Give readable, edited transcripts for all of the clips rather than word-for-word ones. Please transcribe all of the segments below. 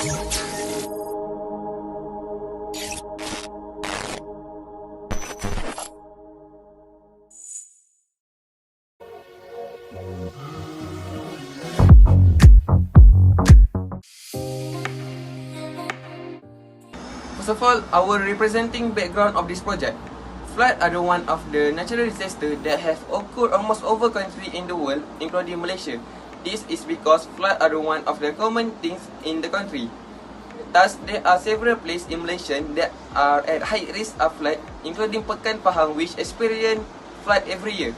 First of all, our representing background of this project. Flood are one of the natural disasters that have occurred almost over country in the world, including Malaysia. This is because flood are one of the common things in the country. Thus, there are several places in Malaysia that are at high risk of flood, including Pekan Pahang, which experience flood every year.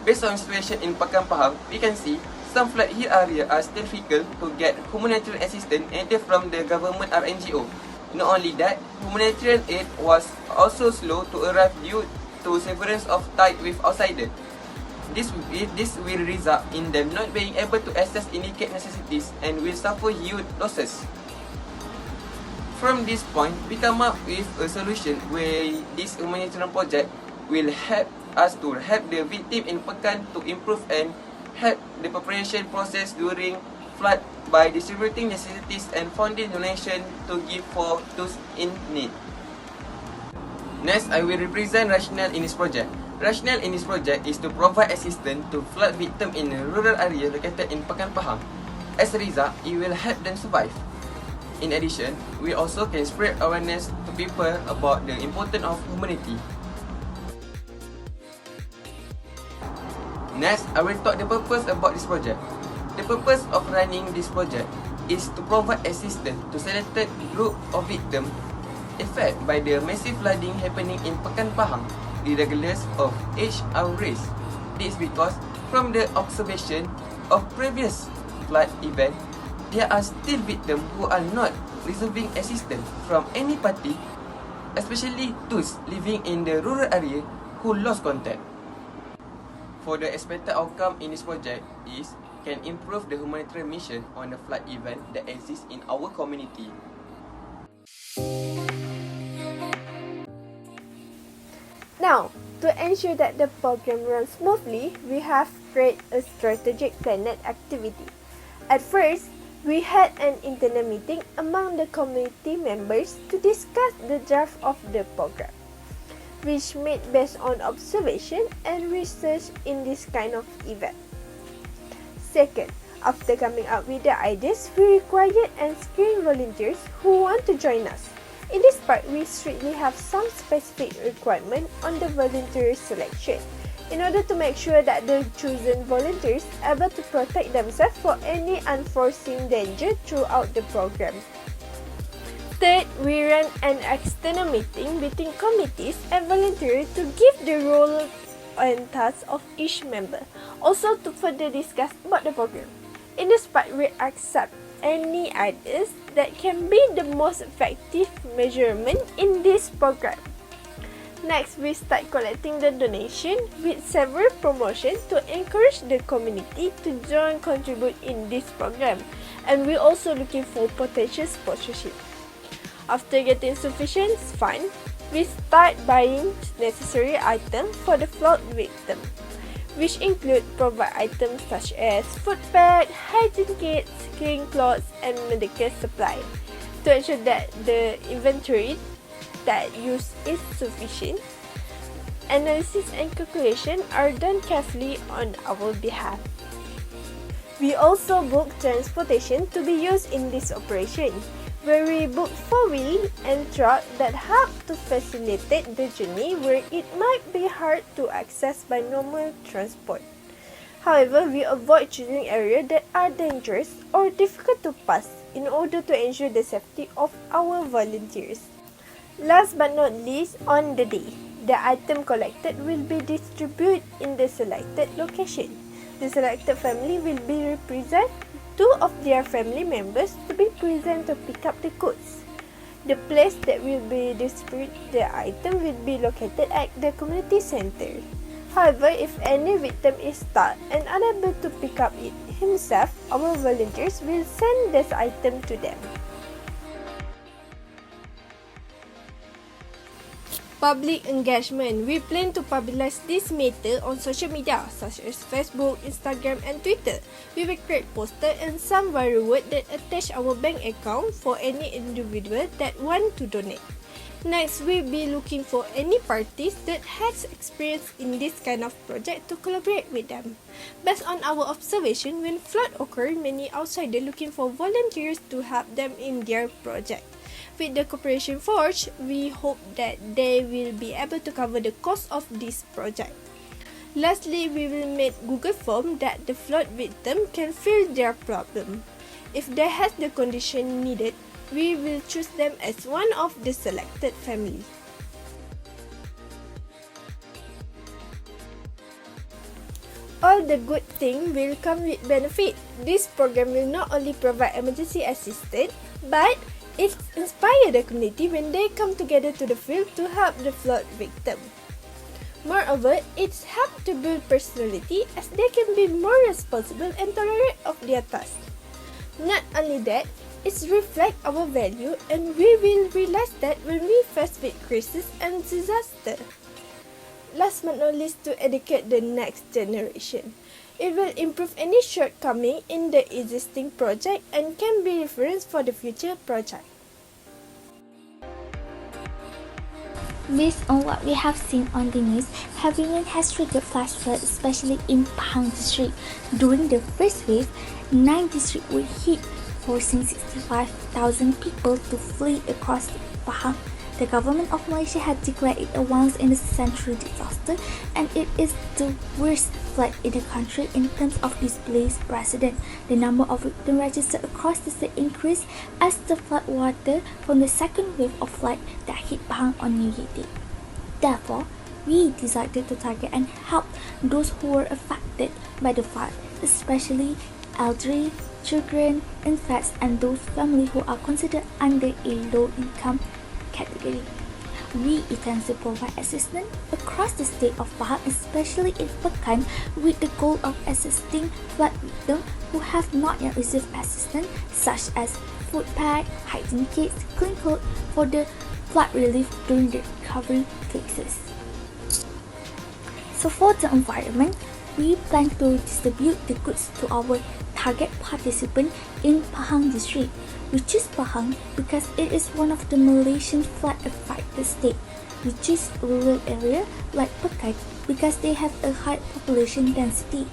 Based on situation in Pekan Pahang, we can see some flood hill areas are still difficult to get humanitarian assistance either from the government or NGO. Not only that, humanitarian aid was also slow to arrive due to severance of ties with outsiders. This will result in them not being able to access immediate necessities and will suffer huge losses. From this point, we come up with a solution where this humanitarian project will help us to help the victim in Pekan to improve and help the preparation process during flood by distributing necessities and funding donation to give for those in need. Next, I will represent Rationale in this project. Rationale in this project is to provide assistance to flood victims in a rural area located in Pekan Pahang. As a result, it will help them survive. In addition, we also can spread awareness to people about the importance of humanity. Next, I will talk the purpose about this project. The purpose of running this project is to provide assistance to selected group of victims affected by the massive flooding happening in Pekan Pahang, regardless of age or race. This is because from the observation of previous flood event, there are still victims who are not receiving assistance from any party, especially those living in the rural area who lost contact. For the expected outcome in this project is can improve the humanitarian mission on the flood event that exists in our community. Now, to ensure that the program runs smoothly, we have created a strategic planned activity. At first, we had an internal meeting among the community members to discuss the draft of the program, which made based on observation and research in this kind of event. Second, after coming up with the ideas, we required and screened volunteers who want to join us. In this part, we strictly have some specific requirement on the volunteer selection in order to make sure that the chosen volunteers are able to protect themselves for any unforeseen danger throughout the program. Third, we ran an external meeting between committees and volunteers to give the role and tasks of each member, also to further discuss about the program. In this part, we accept any ideas that can be the most effective measurement in this program. Next, we start collecting the donation with several promotions to encourage the community to join contribute in this program, and we also looking for potential sponsorship. After getting sufficient funds, we start buying necessary items for the flood victim, which include provide items such as food bag, hygiene kits, clean clothes, and medical supply. To ensure that the inventory that used is sufficient, analysis and calculation are done carefully on our behalf. We also book transportation to be used in this operation, where we book 4-wheel and truck that help to facilitate the journey where it might be hard to access by normal transport. However, we avoid choosing areas that are dangerous or difficult to pass in order to ensure the safety of our volunteers. Last but not least, on the day, the item collected will be distributed in the selected location. The selected family will be represented. 2 of their family members to be present to pick up the goods. The place that will be distributed the item will be located at the community center. However, if any victim is stuck and unable to pick up it himself, our volunteers will send this item to them. Public engagement. We plan to publicize this matter on social media such as Facebook, Instagram and Twitter. We will create posters and some viral words that attach our bank account for any individual that want to donate. Next, we'll be looking for any parties that has experience in this kind of project to collaborate with them. Based on our observation, when flood occur, many outsiders looking for volunteers to help them in their project. With the cooperation forged, we hope that they will be able to cover the cost of this project. Lastly, we will make Google form that the flood victim can fill their problem. If they have the condition needed, we will choose them as one of the selected families. All the good things will come with benefit. This program will not only provide emergency assistance, but it inspires the community when they come together to the field to help the flood victim. Moreover, it's helped to build personality as they can be more responsible and tolerant of their task. Not only that, it reflects our value and we will realize that when we face with crisis and disaster. Last but not least, to educate the next generation. It will improve any shortcoming in the existing project and can be reference for the future project. Based on what we have seen on the news, heavy rain has triggered flash floods, especially in Pahang district. During the first wave, 9 districts were hit, forcing 65,000 people to flee across Pahang. The government of Malaysia had declared it a once-in-a-century disaster, and it is the worst flood in the country in terms of displaced residents. The number of victims registered across the state increased as the flood water from the second wave of flood that hit Pahang on New Year Day. Therefore, we decided to target and help those who were affected by the flood, especially elderly, children, infants, and those families who are considered under a low-income category. We intend to provide assistance across the state of Pahang, especially in Pekan, with the goal of assisting flood victims who have not yet received assistance, such as food pack, hygiene kits, clean clothes for the flood relief during the recovery phases. So for the environment, we plan to distribute the goods to our target participants in Pahang district. We choose Pahang because it is one of the Malaysian flood-affected states. We choose rural area like Pekan because they have a high population density.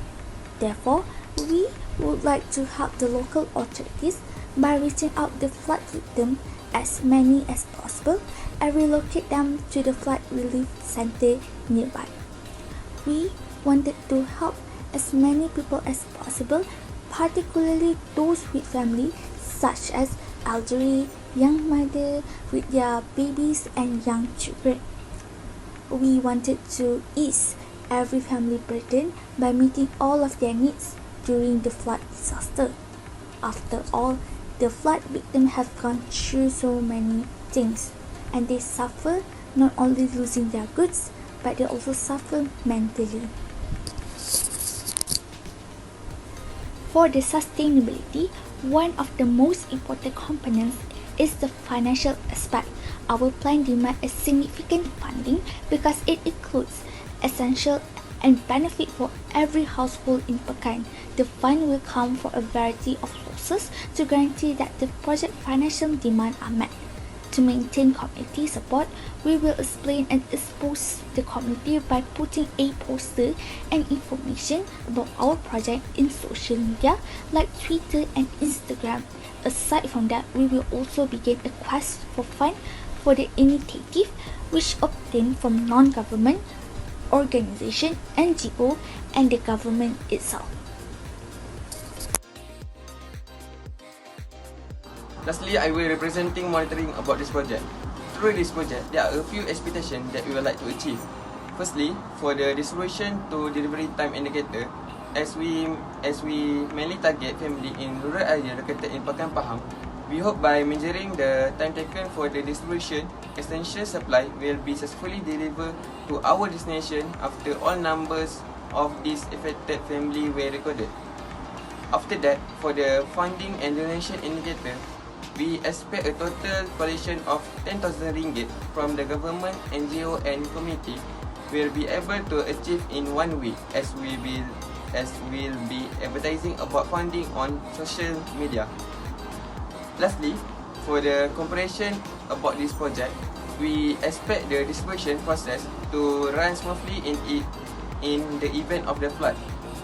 Therefore, we would like to help the local authorities by reaching out the flood victims as many as possible and relocate them to the flood relief center nearby. We wanted to help as many people as possible, particularly those with families such as elderly, young mothers with their babies and young children. We wanted to ease every family burden by meeting all of their needs during the flood disaster. After all, the flood victims have gone through so many things, and they suffer not only losing their goods, but they also suffer mentally. For the sustainability, one of the most important components is the financial aspect. Our plan demands a significant funding because it includes essential and benefit for every household in Pekan. The fund will come from a variety of sources to guarantee that the project financial demands are met. To maintain community support, we will explain and expose the community by putting a poster and information about our project in social media like Twitter and Instagram. Aside from that, we will also begin a quest for funds for the initiative, which obtained from non-government organization, NGO, and the government itself. Lastly, I will representing monitoring about this project. Through this project, there are a few expectations that we would like to achieve. Firstly, for the distribution to delivery time indicator, as we mainly target family in rural area located in Pekan Pahang, we hope by measuring the time taken for the distribution, essential supply will be successfully delivered to our destination after all numbers of these affected family were recorded. After that, for the funding and donation indicator, we expect a total collection of 10,000 ringgit from the government, NGO and community will be able to achieve in 1 week as we'll be advertising about funding on social media. Lastly, for the comparison about this project, we expect the distribution process to run smoothly in the event of the flood.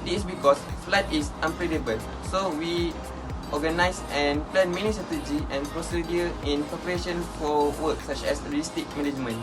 This is because flood is unpredictable, so we organize and plan many strategy and procedure in preparation for work such as logistic management.